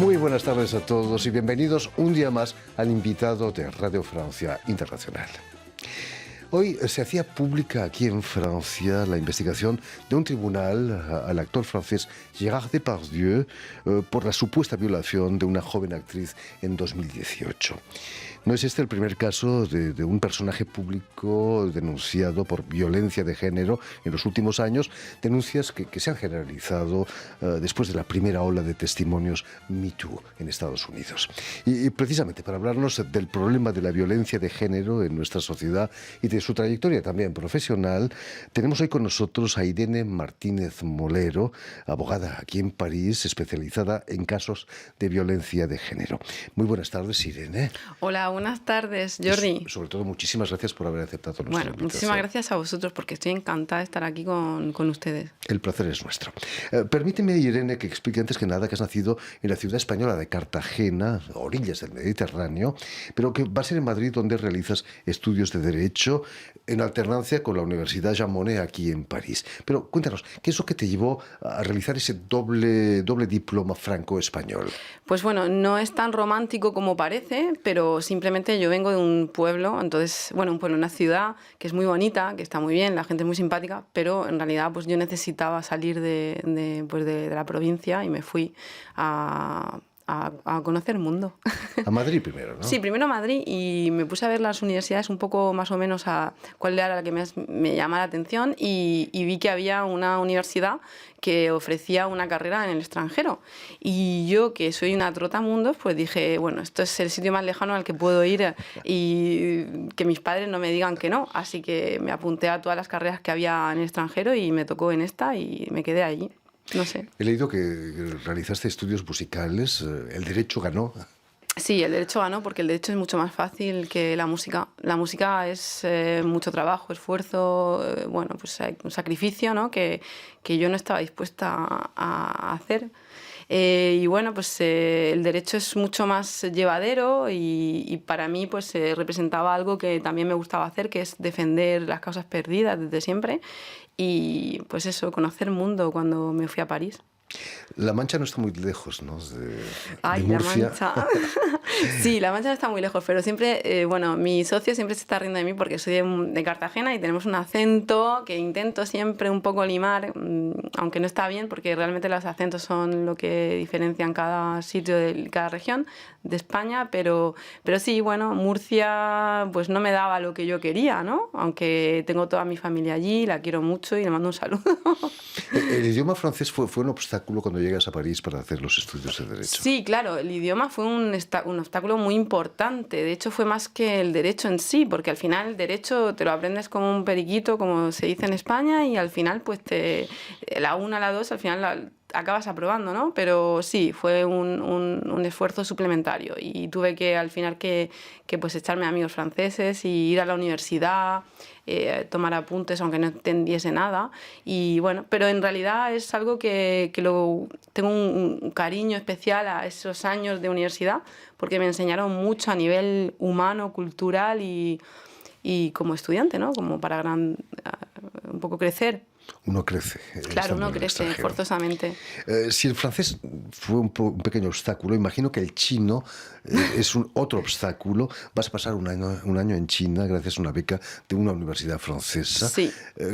Muy buenas tardes a todos y bienvenidos un día más al invitado de Radio Francia Internacional. Hoy se hacía pública aquí en Francia la investigación de un tribunal al actor francés Gérard Depardieu por la supuesta violación de una joven actriz en 2018. No es este el primer caso de un personaje público denunciado por violencia de género en los últimos años, denuncias que se han generalizado después de la primera ola de testimonios Me Too en Estados Unidos. Y precisamente para hablarnos del problema de la violencia de género en nuestra sociedad y de su trayectoria también profesional, tenemos hoy con nosotros a Irene Martínez Molero, abogada aquí en París, especializada en casos de violencia de género. Muy buenas tardes, Irene. Hola, buenas tardes, Jordi. Sobre todo, muchísimas gracias por haber aceptado nuestra invitación. Muchísimas gracias a vosotros porque estoy encantada de estar aquí con ustedes. El placer es nuestro. Permíteme, Irene, que explique antes que nada que has nacido en la ciudad española de Cartagena, a orillas del Mediterráneo, pero que va a ser en Madrid donde realizas estudios de Derecho en alternancia con la Universidad Jean Monnet aquí en París. Pero cuéntanos, ¿qué es lo que te llevó a realizar ese doble diploma franco-español? Pues bueno, no es tan romántico como parece, pero simplemente yo vengo de un pueblo, entonces, bueno, un pueblo, una ciudad que es muy bonita, que está muy bien, la gente es muy simpática, pero en realidad pues yo necesitaba salir de la provincia y me fui a conocer el mundo. A Madrid primero, ¿no? Sí, primero a Madrid y me puse a ver las universidades un poco más o menos a cuál era la que me llamaba la atención y vi que había una universidad que ofrecía una carrera en el extranjero. Y yo, que soy una trotamundos, pues dije, bueno, esto es el sitio más lejano al que puedo ir y que mis padres no me digan que no. Así que me apunté a todas las carreras que había en el extranjero y me tocó en esta y me quedé allí. No sé. He leído que realizaste estudios musicales, el derecho ganó. Sí, el derecho ganó porque el derecho es mucho más fácil que la música. La música es mucho trabajo, esfuerzo, bueno, pues hay un sacrificio, ¿no? que yo no estaba dispuesta a hacer. Y bueno, pues el derecho es mucho más llevadero y para mí pues representaba algo que también me gustaba hacer, que es defender las causas perdidas desde siempre y pues eso, conocer el mundo cuando me fui a París. La Mancha no está muy lejos, ¿no? De Murcia. La Mancha. Sí, La Mancha no está muy lejos, pero siempre, bueno, mi socio siempre se está riendo de mí porque soy de Cartagena y tenemos un acento que intento siempre un poco limar, aunque no está bien porque realmente los acentos son lo que diferencian cada sitio de cada región de España, pero sí, bueno, Murcia pues no me daba lo que yo quería, ¿no? Aunque tengo toda mi familia allí, la quiero mucho y le mando un saludo. ¿El idioma francés fue un obstáculo cuando llegas a París para hacer los estudios de Derecho? Sí, claro, el idioma fue un obstáculo muy importante. De hecho, fue más que el derecho en sí, porque al final el derecho te lo aprendes como un periquito, como se dice en España, y al final, pues la 1, la 2, al final acabas aprobando, ¿no? Pero sí, fue un esfuerzo suplementario y tuve que al final que pues echarme amigos franceses y ir a la universidad, tomar apuntes aunque no entendiese nada y bueno, pero en realidad es algo que tengo un cariño especial a esos años de universidad porque me enseñaron mucho a nivel humano, cultural y como estudiante, ¿no? Como para un poco crecer. Uno crece. Claro, uno crece forzosamente. Si el francés fue un pequeño obstáculo, imagino que el chino es otro obstáculo. Vas a pasar un año en China gracias a una beca de una universidad francesa. Sí.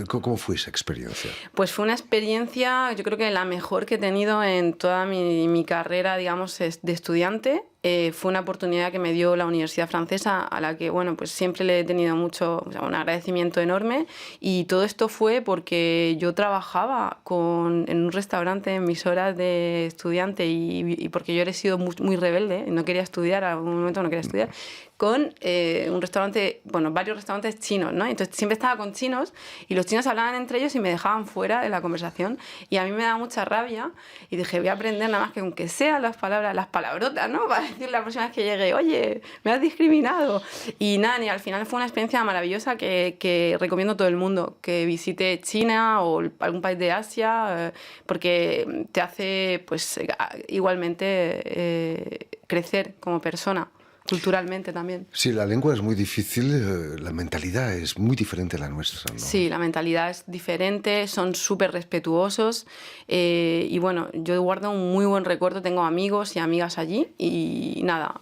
¿Cómo fue esa experiencia? Pues fue una experiencia, yo creo que la mejor que he tenido en toda mi carrera, digamos, de estudiante. Fue una oportunidad que me dio la Universidad Francesa, a la que, bueno, pues siempre le he tenido un agradecimiento enorme. Y todo esto fue porque yo trabajaba en un restaurante en mis horas de estudiante y porque yo he sido muy rebelde, no quería estudiar, a un momento no quería estudiar, con un restaurante, bueno, varios restaurantes chinos, ¿no? Entonces siempre estaba con chinos y los chinos hablaban entre ellos y me dejaban fuera de la conversación y a mí me daba mucha rabia y dije, voy a aprender nada más que aunque sean las palabrotas, ¿no? Para decir la próxima vez que llegue, oye, me has discriminado. Y nada, y al final fue una experiencia maravillosa que recomiendo a todo el mundo, que visite China o algún país de Asia, porque te hace, pues, igualmente crecer como persona. culturalmente también. Sí, la lengua es muy difícil, la mentalidad es muy diferente a la nuestra, ¿no? Sí, la mentalidad es diferente, son súper respetuosos y bueno, yo guardo un muy buen recuerdo, tengo amigos y amigas allí y nada,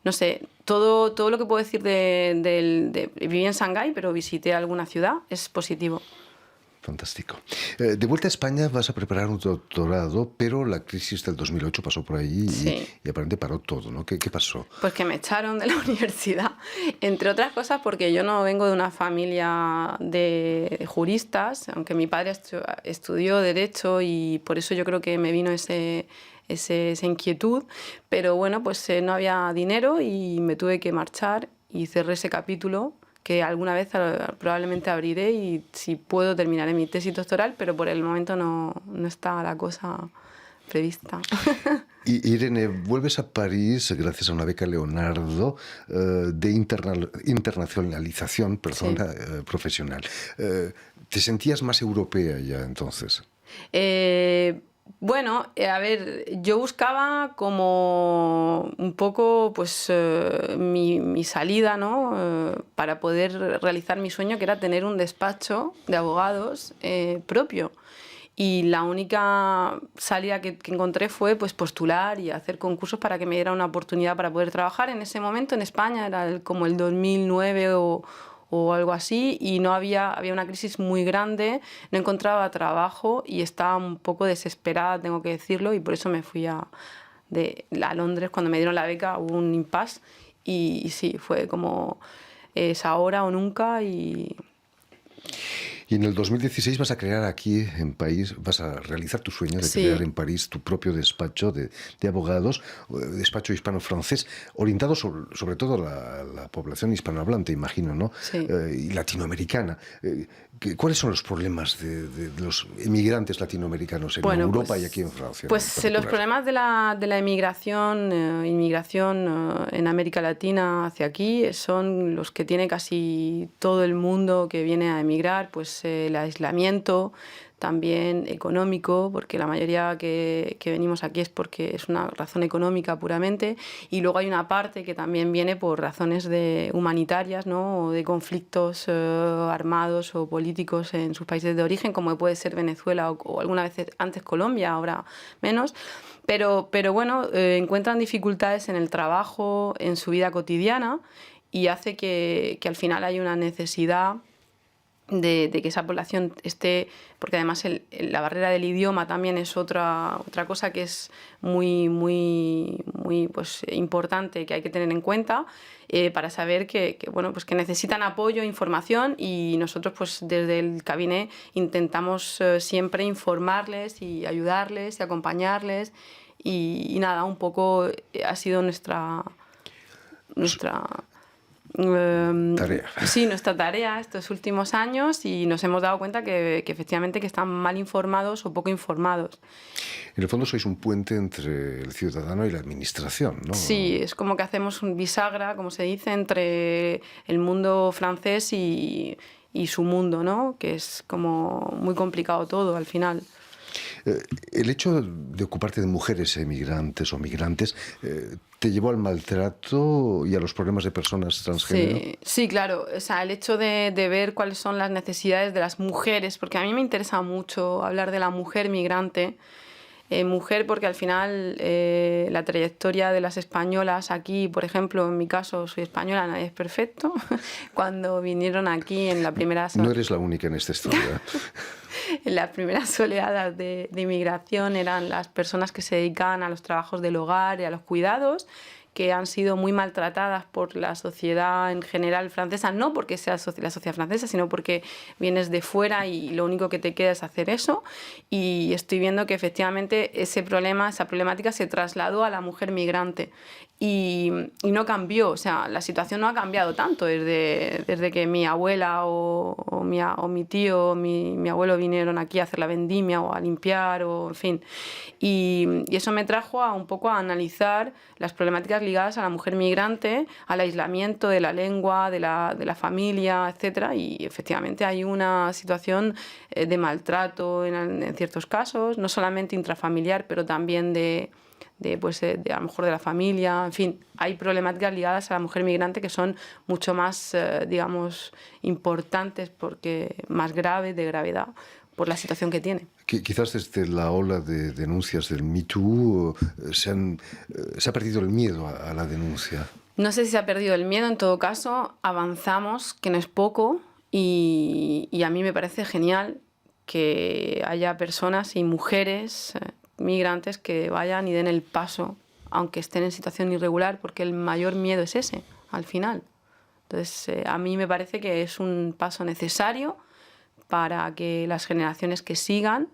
no sé, todo lo que puedo decir viví en Shanghái, pero visité alguna ciudad, es positivo. Fantástico. De vuelta a España vas a preparar un doctorado, pero la crisis del 2008 pasó por ahí Sí. y aparentemente paró todo, ¿no? ¿Qué pasó? Pues que me echaron de la universidad, entre otras cosas porque yo no vengo de una familia de juristas, aunque mi padre estudió Derecho y por eso yo creo que me vino esa inquietud, pero bueno, pues no había dinero y me tuve que marchar y cerré ese capítulo que alguna vez probablemente abriré y si puedo terminaré mi tesis doctoral, pero por el momento no está la cosa prevista. Y Irene, vuelves a París gracias a una beca Leonardo de internacionalización Sí. profesional. ¿Te sentías más europea ya entonces? Bueno, a ver, yo buscaba como un poco pues mi salida, ¿no? Para poder realizar mi sueño, que era tener un despacho de abogados propio. Y la única salida que encontré fue pues postular y hacer concursos para que me diera una oportunidad para poder trabajar. En ese momento en España era como el 2009 o algo así, y no había una crisis muy grande, no encontraba trabajo y estaba un poco desesperada, tengo que decirlo, y por eso me fui a Londres. Cuando me dieron la beca hubo un impasse y sí, fue como es ahora o nunca. Y en el 2016 vas a crear aquí en París, vas a realizar tu sueño de crear en París tu propio despacho de abogados, despacho hispano-francés, orientado sobre todo a la población hispanohablante, imagino, ¿no? Sí. Y latinoamericana. ¿Cuáles son los problemas de los emigrantes latinoamericanos en Europa pues, y aquí en Francia? Pues los problemas de la inmigración en América Latina hacia aquí son los que tiene casi todo el mundo que viene a emigrar, pues el aislamiento, también económico, porque la mayoría que venimos aquí es porque es una razón económica puramente, y luego hay una parte que también viene por razones humanitarias, ¿no? O de conflictos armados o políticos en sus países de origen, como puede ser Venezuela o alguna vez antes Colombia, ahora menos. Pero bueno, encuentran dificultades en el trabajo, en su vida cotidiana, y hace que al final hay una necesidad de que esa población esté, porque además la barrera del idioma también es otra cosa que es muy pues, importante, que hay que tener en cuenta para saber que necesitan apoyo, información, y nosotros pues desde el Cabinet intentamos siempre informarles y ayudarles y acompañarles y nada, un poco ha sido nuestra tarea. Sí, nuestra tarea estos últimos años, y nos hemos dado cuenta que efectivamente que están mal informados o poco informados. En el fondo sois un puente entre el ciudadano y la administración, ¿no? Sí, es como que hacemos un bisagra, como se dice, entre el mundo francés y su mundo, ¿no? Que es como muy complicado todo al final. El hecho de ocuparte de mujeres emigrantes o migrantes te llevó al maltrato y a los problemas de personas transgénero. Sí, claro. O sea, el hecho de ver cuáles son las necesidades de las mujeres, porque a mí me interesa mucho hablar de la mujer migrante. Mujer porque al final la trayectoria de las españolas aquí, por ejemplo, en mi caso soy española, nadie es perfecto. Cuando vinieron aquí en la primera... No eres la única en este estudio. En las primeras oleadas de inmigración eran las personas que se dedicaban a los trabajos del hogar y a los cuidados, que han sido muy maltratadas por la sociedad en general francesa, no porque sea la sociedad francesa, sino porque vienes de fuera y lo único que te queda es hacer eso. Y estoy viendo que efectivamente esa problemática se trasladó a la mujer migrante y no cambió, o sea, la situación no ha cambiado tanto desde que mi abuela o mi tío o mi abuelo vinieron aquí a hacer la vendimia o a limpiar, o en fin. Y eso me trajo un poco a analizar las problemáticas ligadas a la mujer migrante, al aislamiento de la lengua, de la familia, etcétera. Y efectivamente hay una situación de maltrato en ciertos casos, no solamente intrafamiliar, pero también de a lo mejor de la familia, en fin, hay problemáticas ligadas a la mujer migrante que son mucho más, digamos, importantes, porque más graves, de gravedad, por la situación que tiene. Quizás desde la ola de denuncias del Me Too se ha perdido el miedo a la denuncia. No sé si se ha perdido el miedo, en todo caso, avanzamos, que no es poco, y a mí me parece genial que haya personas y mujeres migrantes que vayan y den el paso, aunque estén en situación irregular, porque el mayor miedo es ese, al final. Entonces, a mí me parece que es un paso necesario para que las generaciones que sigan,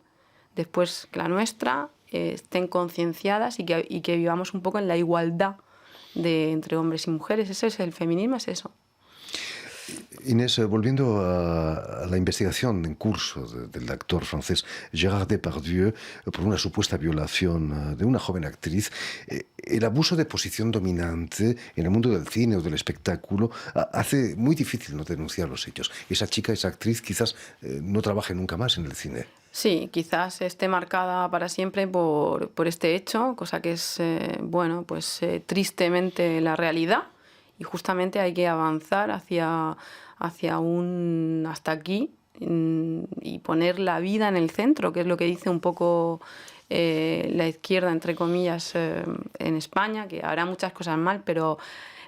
después que la nuestra, estén concienciadas y que vivamos un poco en la igualdad entre hombres y mujeres. Ese es el feminismo, es eso. Inés, volviendo a la investigación en curso del actor francés Gérard Depardieu por una supuesta violación de una joven actriz, el abuso de posición dominante en el mundo del cine o del espectáculo hace muy difícil no denunciar los hechos. Esa chica, esa actriz, quizás no trabaje nunca más en el cine. Sí, quizás esté marcada para siempre por este hecho, cosa que es, tristemente la realidad. Y justamente hay que avanzar hacia hasta aquí y poner la vida en el centro, que es lo que dice un poco la izquierda, entre comillas, en España, que hará muchas cosas mal, pero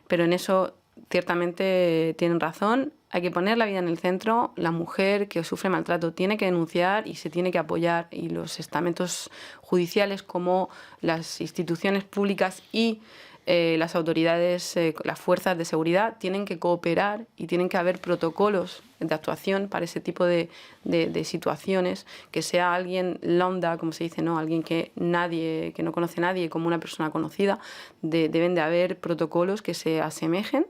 en eso ciertamente tienen razón. Hay que poner la vida en el centro. La mujer que sufre maltrato tiene que denunciar y se tiene que apoyar, y los estamentos judiciales, como las instituciones públicas y las autoridades, las fuerzas de seguridad, tienen que cooperar y tienen que haber protocolos de actuación para ese tipo de situaciones, que sea alguien lambda, como se dice, ¿no? Alguien que no conoce a nadie, como una persona conocida. Deben de haber protocolos que se asemejen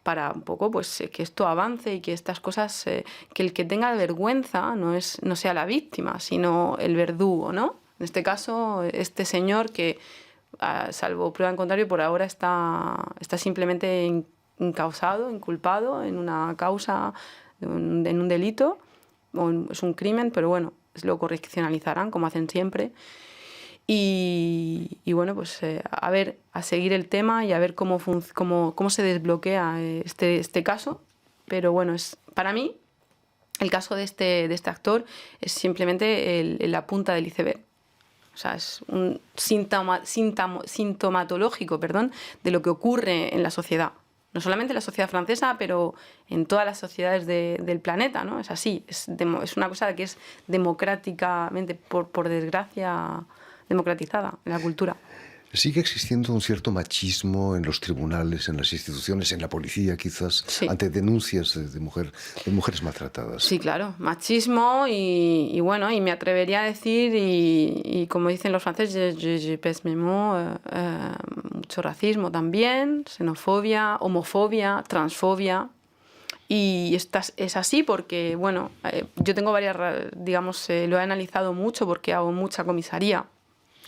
para un poco que esto avance y que estas cosas, que el que tenga vergüenza no sea la víctima, sino el verdugo, ¿no? En este caso, este señor que, salvo prueba en contrario, por ahora está simplemente inculpado en una causa, en un delito, es un crimen, pero bueno, lo correccionalizarán, como hacen siempre. Y bueno, a seguir el tema y a ver cómo se desbloquea este caso. Pero bueno, para mí, el caso de este actor es simplemente la punta del iceberg. O sea, es un sintomatológico, de lo que ocurre en la sociedad. No solamente en la sociedad francesa, pero en todas las sociedades del planeta, ¿no? Es así, es una cosa que es democráticamente, por desgracia, democratizada en la cultura. ¿Sigue existiendo un cierto machismo en los tribunales, en las instituciones, en la policía, quizás, sí, ante denuncias de mujeres maltratadas? Sí, claro, machismo y bueno, y me atrevería a decir, y como dicen los franceses, je pèse mes mots, mucho racismo también, xenofobia, homofobia, transfobia. Y es así porque, bueno, yo tengo varias, digamos, lo he analizado mucho porque hago mucha comisaría.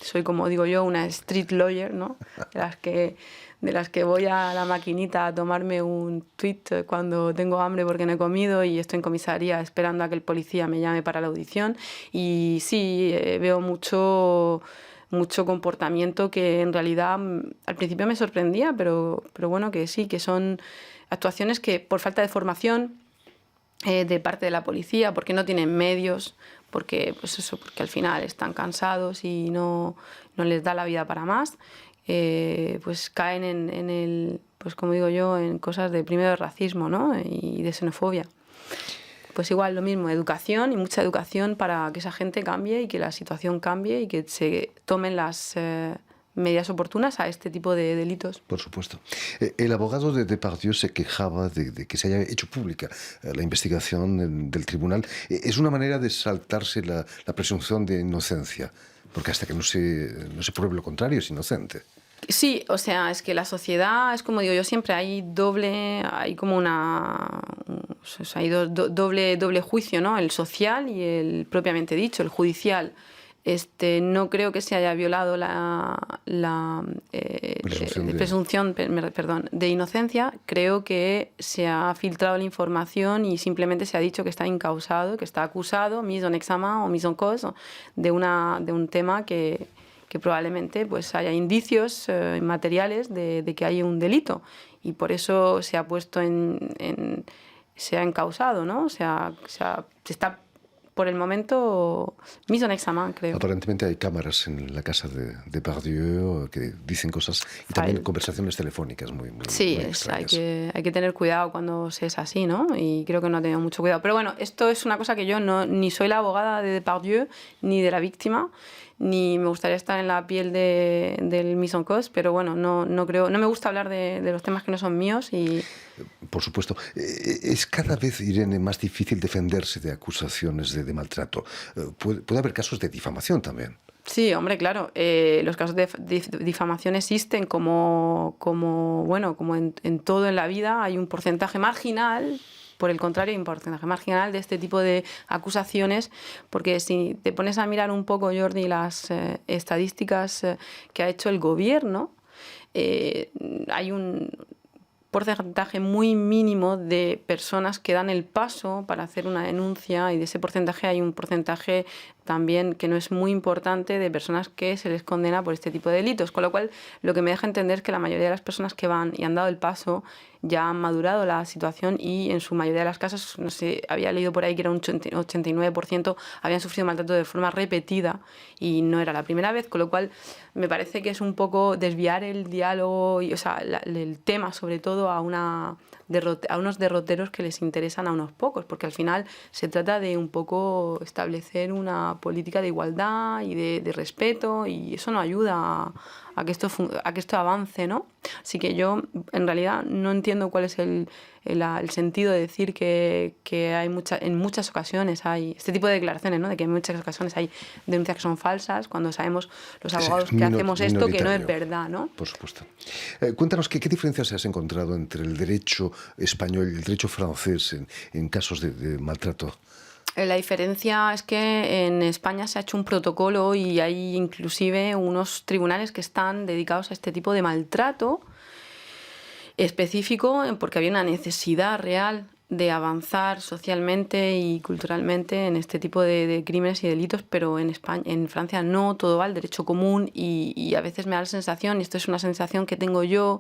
Soy, como digo yo, una street lawyer, ¿no? De las que voy a la maquinita a tomarme un tweet cuando tengo hambre porque no he comido y estoy en comisaría esperando a que el policía me llame para la audición. Y sí, veo mucho comportamiento que en realidad al principio me sorprendía, pero bueno, que sí, que son actuaciones que por falta de formación de parte de la policía, porque no tienen medios, porque al final están cansados y no les da la vida para más, caen en el, como digo yo, en cosas de primero de racismo, ¿no? Y de xenofobia. Pues igual lo mismo, educación y mucha educación para que esa gente cambie y que la situación cambie y que se tomen las medidas oportunas a este tipo de delitos. Por supuesto. El abogado de Depardieu se quejaba de que se haya hecho pública la investigación del tribunal. Es una manera de saltarse la presunción de inocencia, porque hasta que no se pruebe lo contrario es inocente. Sí, o sea, es que la sociedad, es como digo yo siempre, hay como hay doble juicio, ¿no? El social y el propiamente dicho, el judicial. No creo que se haya violado la presunción de inocencia. Creo que se ha filtrado la información y simplemente se ha dicho que está incausado, que está acusado, mis en examen o mis en cause, de un tema que que probablemente pues haya indicios materiales de que hay un delito y por eso se ha puesto se ha encausado, ¿no? Se está por el momento mise en examen, creo. Aparentemente hay cámaras en la casa de Depardieu que dicen cosas y también conversaciones telefónicas muy sí, muy extrañas. Hay que tener cuidado cuando se es así, ¿no? Y creo que no ha tenido mucho cuidado. Pero bueno, esto es una cosa que yo ni soy la abogada de Depardieu ni de la víctima, ni me gustaría estar en la piel del mise en cause, pero bueno, no me gusta hablar de los temas que no son míos y... Por supuesto. Es cada vez, Irene, más difícil defenderse de acusaciones de maltrato. Puede haber casos de difamación también. Sí, hombre, claro. Los casos de difamación existen como en todo en la vida. Hay un porcentaje marginal, por el contrario, hay un porcentaje marginal de este tipo de acusaciones, porque si te pones a mirar un poco, Jordi, las estadísticas que ha hecho el gobierno, hay un porcentaje muy mínimo de personas que dan el paso para hacer una denuncia y de ese porcentaje hay un porcentaje también que no es muy importante de personas que se les condena por este tipo de delitos, con lo cual lo que me deja entender es que la mayoría de las personas que van y han dado el paso ya han madurado la situación y en su mayoría de las casos, no sé, había leído por ahí que era un 89% habían sufrido maltrato de forma repetida y no era la primera vez, con lo cual me parece que es un poco desviar el diálogo y, o sea, el tema sobre todo a unos derroteros que les interesan a unos pocos, porque al final se trata de un poco establecer una política de igualdad y de respeto y eso no ayuda a que esto avance, ¿no? Así que yo en realidad no entiendo cuál es el sentido de decir que en muchas ocasiones hay este tipo de declaraciones, ¿no? De que en muchas ocasiones hay denuncias que son falsas, cuando sabemos los abogados que hacemos esto que no es verdad, ¿no? Por supuesto. Cuéntanos, ¿qué diferencias has encontrado entre el derecho español y el derecho francés en casos de maltrato? La diferencia es que en España se ha hecho un protocolo y hay inclusive unos tribunales que están dedicados a este tipo de maltrato específico porque había una necesidad real de avanzar socialmente y culturalmente en este tipo de crímenes y delitos, pero en Francia no, todo va al derecho común y a veces me da la sensación, y esto es una sensación que tengo yo,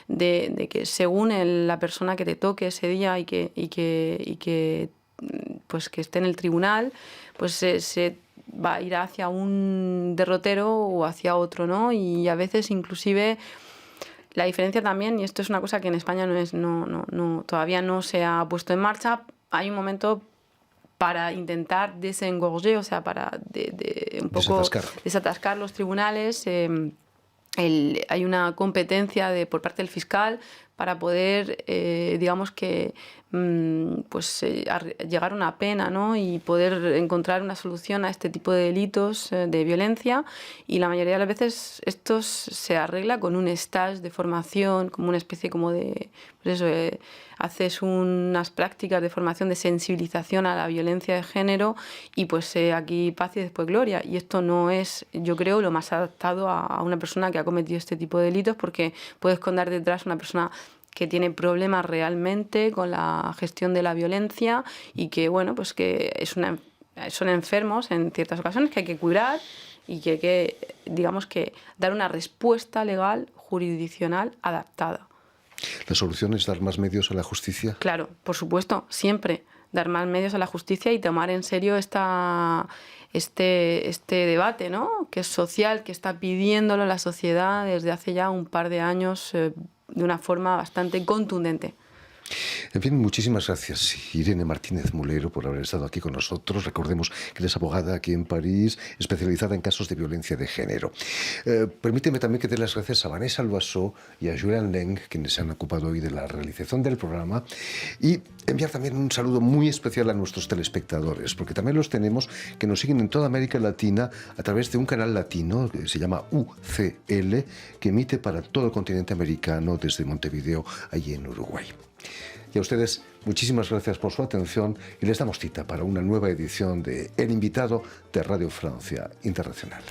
de que según la persona que te toque ese día y que pues que esté en el tribunal, pues se va a ir hacia un derrotero o hacia otro, ¿no? Y a veces inclusive la diferencia también, y esto es una cosa que en España todavía no se ha puesto en marcha, hay un momento para intentar desengorger, o sea, para un poco desatascar los tribunales. Hay una competencia por parte del fiscal para poder, digamos que, llegar a una pena, ¿no? Y poder encontrar una solución a este tipo de delitos de violencia. Y la mayoría de las veces esto se arregla con un stage de formación, como una especie como de, pues eso, haces unas prácticas de formación de sensibilización a la violencia de género y pues aquí paz y después gloria. Y esto no es, yo creo, lo más adaptado a una persona que ha cometido este tipo de delitos, porque puede esconder detrás una persona que tiene problemas realmente con la gestión de la violencia y que, bueno, pues que son enfermos en ciertas ocasiones que hay que curar y que hay que, digamos que, dar una respuesta legal, jurisdiccional adaptada. ¿La solución es dar más medios a la justicia? Claro, por supuesto, siempre dar más medios a la justicia y tomar en serio este debate, ¿no? Que es social, que está pidiéndolo la sociedad desde hace ya un par de años de una forma bastante contundente. En fin, muchísimas gracias, Irene Martínez Mulero, por haber estado aquí con nosotros. Recordemos que eres abogada aquí en París, especializada en casos de violencia de género. Permíteme también que dé las gracias a Vanessa Loiseau y a Julian Leng, quienes se han ocupado hoy de la realización del programa, y enviar también un saludo muy especial a nuestros telespectadores, porque también los tenemos que nos siguen en toda América Latina a través de un canal latino que se llama UCL, que emite para todo el continente americano desde Montevideo, allí en Uruguay. Y a ustedes, muchísimas gracias por su atención y les damos cita para una nueva edición de El Invitado de Radio Francia Internacional.